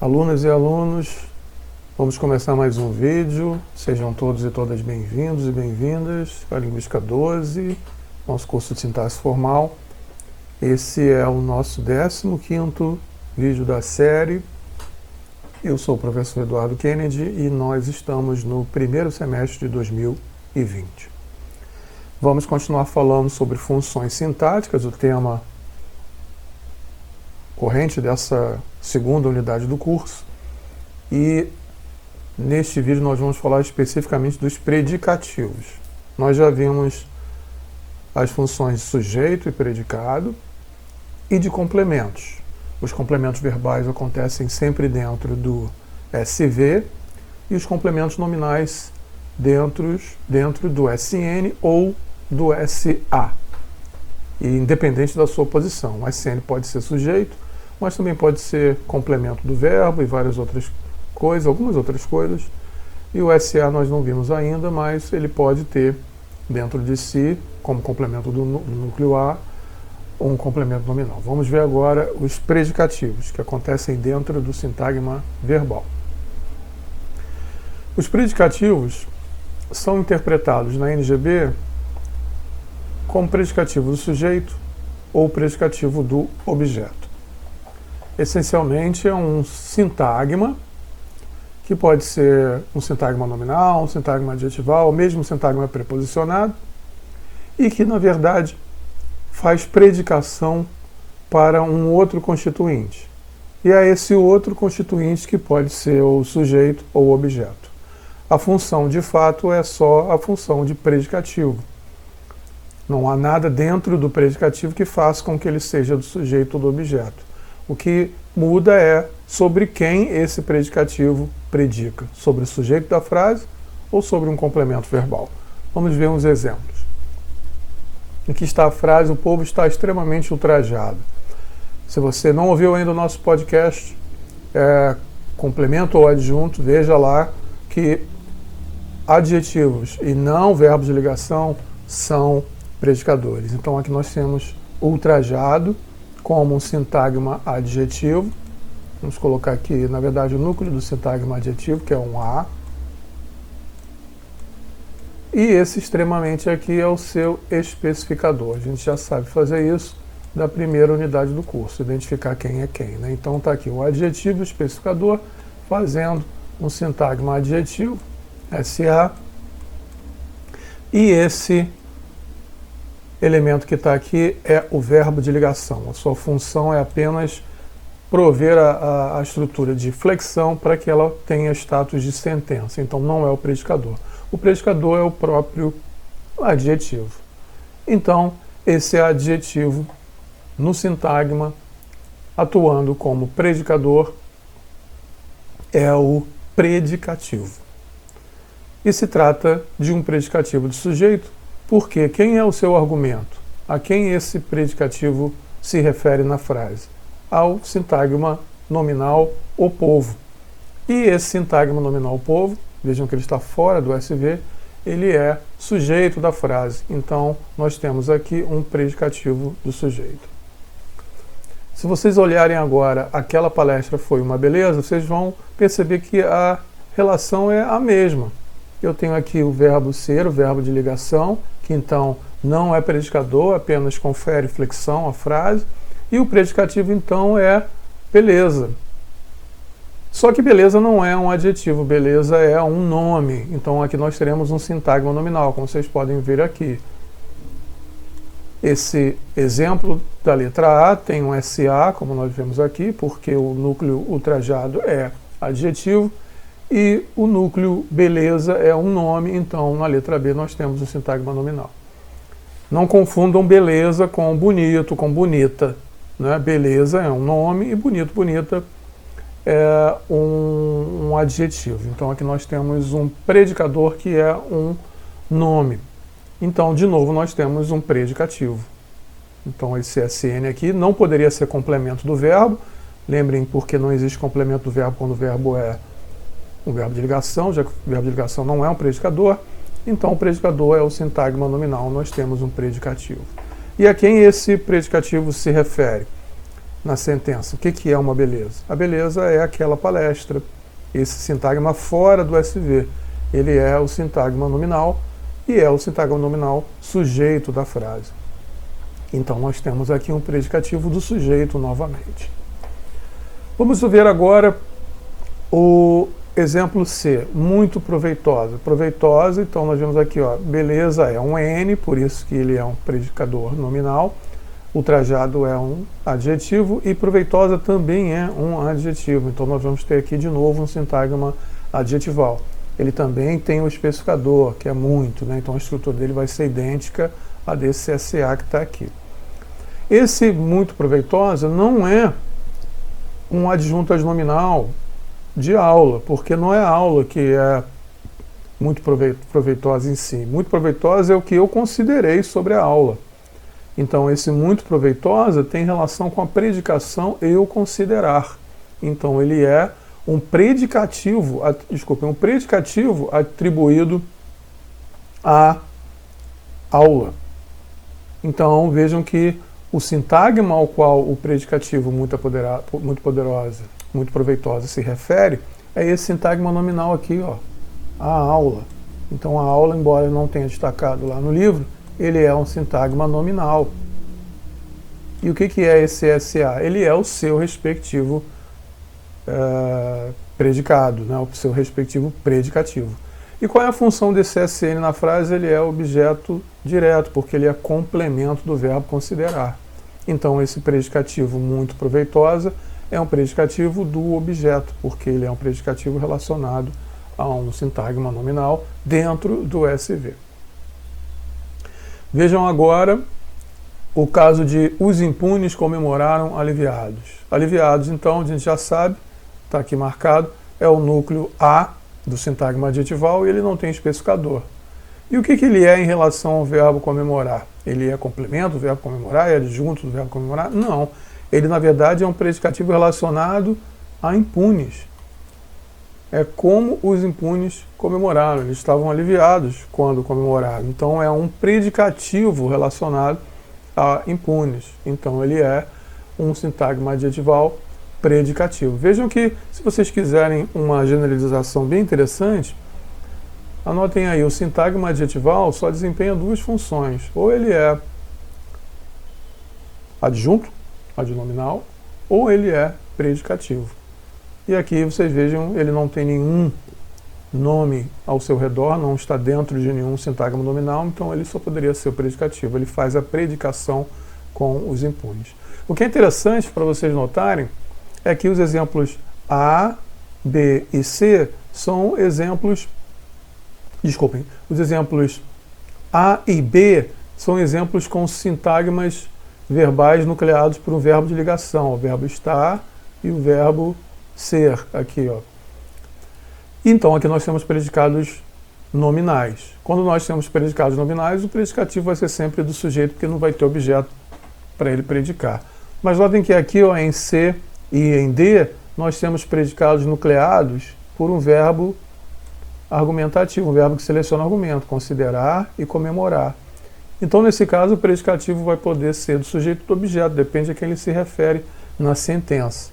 Alunas e alunos, vamos começar mais um vídeo. Sejam todos e todas bem-vindos e bem-vindas à Linguística 12, nosso curso de sintaxe formal. Esse é o nosso 15º vídeo da série. Eu sou o professor Eduardo Kennedy e nós estamos no primeiro semestre de 2020. Vamos continuar falando sobre funções sintáticas, o tema corrente dessa segunda unidade do curso. E neste vídeo nós vamos falar especificamente dos predicativos. Nós já vimos as funções de sujeito e predicado e de complementos. Os complementos verbais acontecem sempre dentro do SV e os complementos nominais dentro do SN ou do SA. E independente da sua posição, o SN pode ser sujeito, mas também pode ser complemento do verbo e várias outras coisas, algumas outras coisas. E o SA nós não vimos ainda, mas ele pode ter dentro de si, como complemento do núcleo A, um complemento nominal. Vamos ver agora os predicativos, que acontecem dentro do sintagma verbal. Os predicativos são interpretados na NGB como predicativo do sujeito ou predicativo do objeto. Essencialmente é um sintagma, que pode ser um sintagma nominal, um sintagma adjetival, ou mesmo um sintagma preposicionado, e que, na verdade, faz predicação para um outro constituinte. E é esse outro constituinte que pode ser o sujeito ou o objeto. A função, de fato, é só a função de predicativo. Não há nada dentro do predicativo que faça com que ele seja do sujeito ou do objeto. O que muda é sobre quem esse predicativo predica, sobre o sujeito da frase ou sobre um complemento verbal. Vamos ver uns exemplos. Aqui está a frase: o povo está extremamente ultrajado. Se você não ouviu ainda o nosso podcast, complemento ou adjunto, veja lá que adjetivos e não verbos de ligação são predicadores. Então aqui nós temos ultrajado como um sintagma adjetivo. Vamos colocar aqui, na verdade, o núcleo do sintagma adjetivo, que é um A. E esse extremamente aqui é o seu especificador. A gente já sabe fazer isso da primeira unidade do curso, identificar quem é quem, né? Então está aqui o adjetivo especificador fazendo um sintagma adjetivo, SA. E esse elemento que está aqui é o verbo de ligação. A sua função é apenas prover a estrutura de flexão para que ela tenha status de sentença. Então não é o predicador. O predicador é o próprio adjetivo. Então esse adjetivo no sintagma, atuando como predicador, é o predicativo. E se trata de um predicativo de sujeito, porque quem é o seu argumento? A quem esse predicativo se refere na frase? Ao sintagma nominal o povo. E esse sintagma nominal o povo, vejam que ele está fora do SV, ele é sujeito da frase. Então nós temos aqui um predicativo do sujeito. Se vocês olharem agora, aquela palestra foi uma beleza, vocês vão perceber que a relação é a mesma. Eu tenho aqui o verbo ser, o verbo de ligação, que então não é predicador, apenas confere flexão à frase. E o predicativo então é beleza. Só que beleza não é um adjetivo, beleza é um nome. Então aqui nós teremos um sintagma nominal, como vocês podem ver aqui. Esse exemplo da letra A tem um SA, como nós vemos aqui, porque o núcleo ultrajado é adjetivo. E o núcleo beleza é um nome, então na letra B nós temos o sintagma nominal. Não confundam beleza com bonito, com bonita, né? Beleza é um nome e bonito, bonita é um adjetivo. Então aqui nós temos um predicador que é um nome. Então, de novo, nós temos um predicativo. Então esse SN aqui não poderia ser complemento do verbo. Lembrem porque não existe complemento do verbo quando o verbo é um verbo de ligação, já que o verbo de ligação não é um predicador, então o predicador é o sintagma nominal, nós temos um predicativo. E a quem esse predicativo se refere? na sentença. O que é uma beleza? A beleza é aquela palestra, esse sintagma fora do SV. Ele é o sintagma nominal e é o sintagma nominal sujeito da frase. Então nós temos aqui um predicativo do sujeito novamente. Vamos ver agora o exemplo C, muito proveitosa. Proveitosa, então nós vemos aqui, ó, beleza é um N, por isso que ele é um predicador nominal. Ultrajado é um adjetivo e proveitosa também é um adjetivo. Então nós vamos ter aqui de novo um sintagma adjetival. Ele também tem o especificador, que é muito, né? Então a estrutura dele vai ser idêntica à desse SA que está aqui. Esse muito proveitosa não é um adjunto adnominal de aula, porque não é a aula que é muito proveitosa em si. Muito proveitosa é o que eu considerei sobre a aula. Então, esse muito proveitosa tem relação com a predicação eu considerar. Então, ele é um predicativo, um predicativo atribuído à aula. Então, vejam que o sintagma ao qual o predicativo muito proveitosa se refere é esse sintagma nominal aqui, ó, a aula. Então, a aula, embora eu não tenha destacado lá no livro, ele é um sintagma nominal. E o que é esse SA? Ele é o seu respectivo predicado, né? O seu respectivo predicativo. E qual é a função desse SN na frase? Ele é objeto direto, porque ele é complemento do verbo considerar. Então, esse predicativo muito proveitosa é um predicativo do objeto, porque ele é um predicativo relacionado a um sintagma nominal dentro do SV. Vejam agora o caso de os impunes comemoraram aliviados. Aliviados, então, a gente já sabe, está aqui marcado, é o núcleo A do sintagma adjetival e ele não tem especificador. E o que ele é em relação ao verbo comemorar? Ele é complemento do verbo comemorar? É adjunto do verbo comemorar? Não. Ele, na verdade, é um predicativo relacionado a impunes. É como os impunes comemoraram. Eles estavam aliviados quando comemoraram. Então, é um predicativo relacionado a impunes. Então, ele é um sintagma adjetival predicativo. Vejam que, se vocês quiserem uma generalização bem interessante, anotem aí, o sintagma adjetival só desempenha duas funções. Ou ele é adjunto, adnominal, ou ele é predicativo. E aqui vocês vejam, ele não tem nenhum nome ao seu redor, não está dentro de nenhum sintagma nominal, então ele só poderia ser o predicativo. Ele faz a predicação com os impunes. O que é interessante para vocês notarem é que os exemplos A, B e C são exemplos. Desculpem, os exemplos A e B são exemplos com sintagmas verbais nucleados por um verbo de ligação, o verbo estar e o verbo ser, aqui, ó. Então, aqui nós temos predicados nominais. Quando nós temos predicados nominais, o predicativo vai ser sempre do sujeito, porque não vai ter objeto para ele predicar. Mas notem que aqui, ó, em C e em D, nós temos predicados nucleados por um verbo argumentativo, um verbo que seleciona argumento, considerar e comemorar. Então, nesse caso, o predicativo vai poder ser do sujeito do objeto, depende a quem ele se refere na sentença.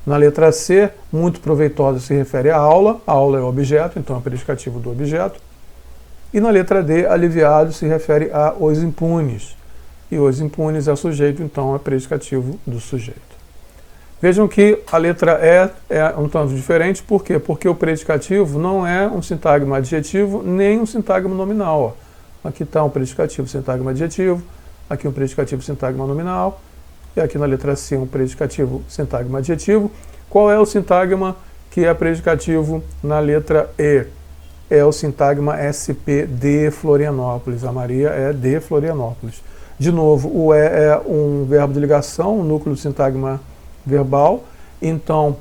Na letra C, muito proveitosa se refere à aula é o objeto, então é o predicativo do objeto. E na letra D, aliviado se refere a os impunes. E os impunes é o sujeito, então é predicativo do sujeito. Vejam que a letra E é um tanto diferente, por quê? Porque o predicativo não é um sintagma adjetivo, nem um sintagma nominal. Ó. Aqui está um predicativo sintagma adjetivo, aqui um predicativo sintagma nominal, e aqui na letra C um predicativo sintagma adjetivo. Qual é o sintagma que é predicativo na letra E? É o sintagma SP de Florianópolis. A Maria é de Florianópolis. De novo, o E é um verbo de ligação, um núcleo do sintagma verbal. Então,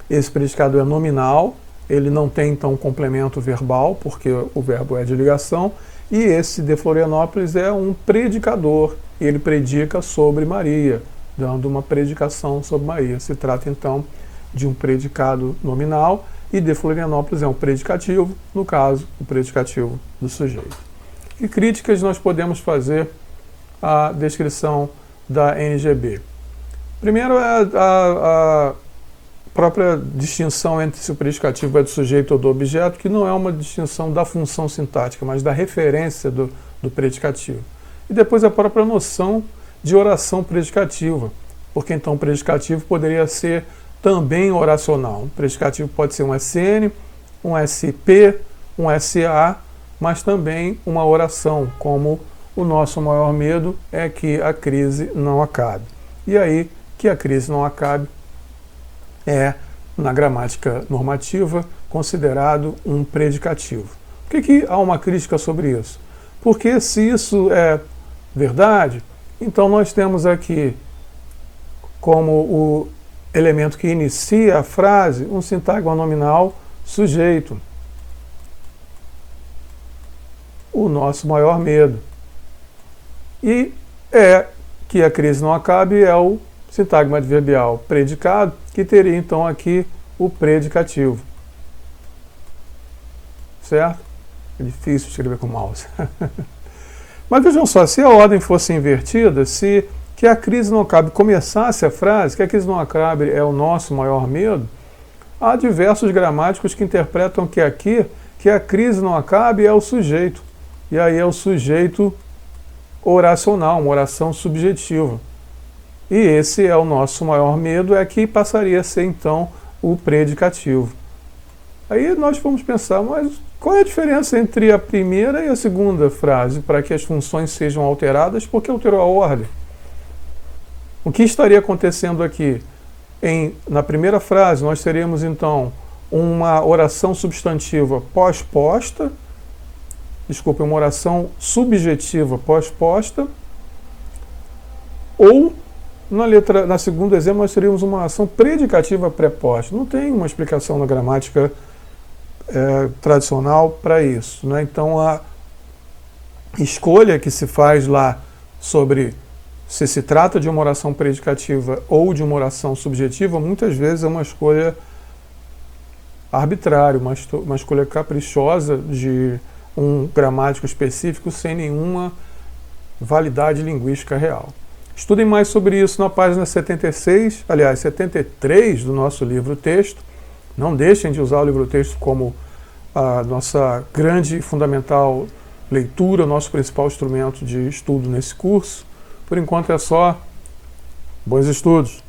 esse predicado é nominal, ele não tem, então, complemento verbal, porque o verbo é de ligação. E esse de Florianópolis é um predicador, ele predica sobre Maria, dando uma predicação sobre Maria. Se trata, então, de um predicado nominal, e de Florianópolis é um predicativo, no caso, o predicativo do sujeito. Que críticas nós podemos fazer à descrição da NGB? Primeiro é a própria distinção entre se o predicativo é do sujeito ou do objeto, que não é uma distinção da função sintática, mas da referência do predicativo. E depois a própria noção de oração predicativa, porque então o predicativo poderia ser também oracional. O predicativo pode ser um SN, um SP, um SA, mas também uma oração, como o nosso maior medo é que a crise não acabe. E aí, que a crise não acabe é, na gramática normativa, considerado um predicativo. Por que há uma crítica sobre isso? Porque se isso é verdade, então nós temos aqui como o elemento que inicia a frase um sintagma nominal sujeito. O nosso maior medo. E que a crise não acabe é o sintagma adverbial predicado, que teria então aqui o predicativo. Certo? É difícil escrever com mouse. Mas vejam só, se a ordem fosse invertida, se que a crise não acabe começasse a frase, que a crise não acabe é o nosso maior medo, há diversos gramáticos que interpretam que aqui, que a crise não acabe é o sujeito. E aí é o sujeito oracional, uma oração subjetiva. E esse é o nosso maior medo, é que passaria a ser então o predicativo. Aí nós vamos pensar, mas qual é a diferença entre a primeira e a segunda frase para que as funções sejam alteradas? Porque alterou a ordem. O que estaria acontecendo aqui? Na primeira frase nós teríamos então uma oração substantiva pós-posta, uma oração subjetiva pós-posta, ou na segunda exemplo nós teríamos uma ação predicativa pré-posta. Não tem uma explicação na gramática tradicional para isso, né? Então a escolha que se faz lá sobre se trata de uma oração predicativa ou de uma oração subjetiva, muitas vezes é uma escolha arbitrária, uma escolha caprichosa de um gramático específico sem nenhuma validade linguística real. Estudem mais sobre isso na página 76, aliás, 73 do nosso livro-texto. Não deixem de usar o livro-texto como a nossa grande e fundamental leitura, nosso principal instrumento de estudo nesse curso. Por enquanto é só. Bons estudos!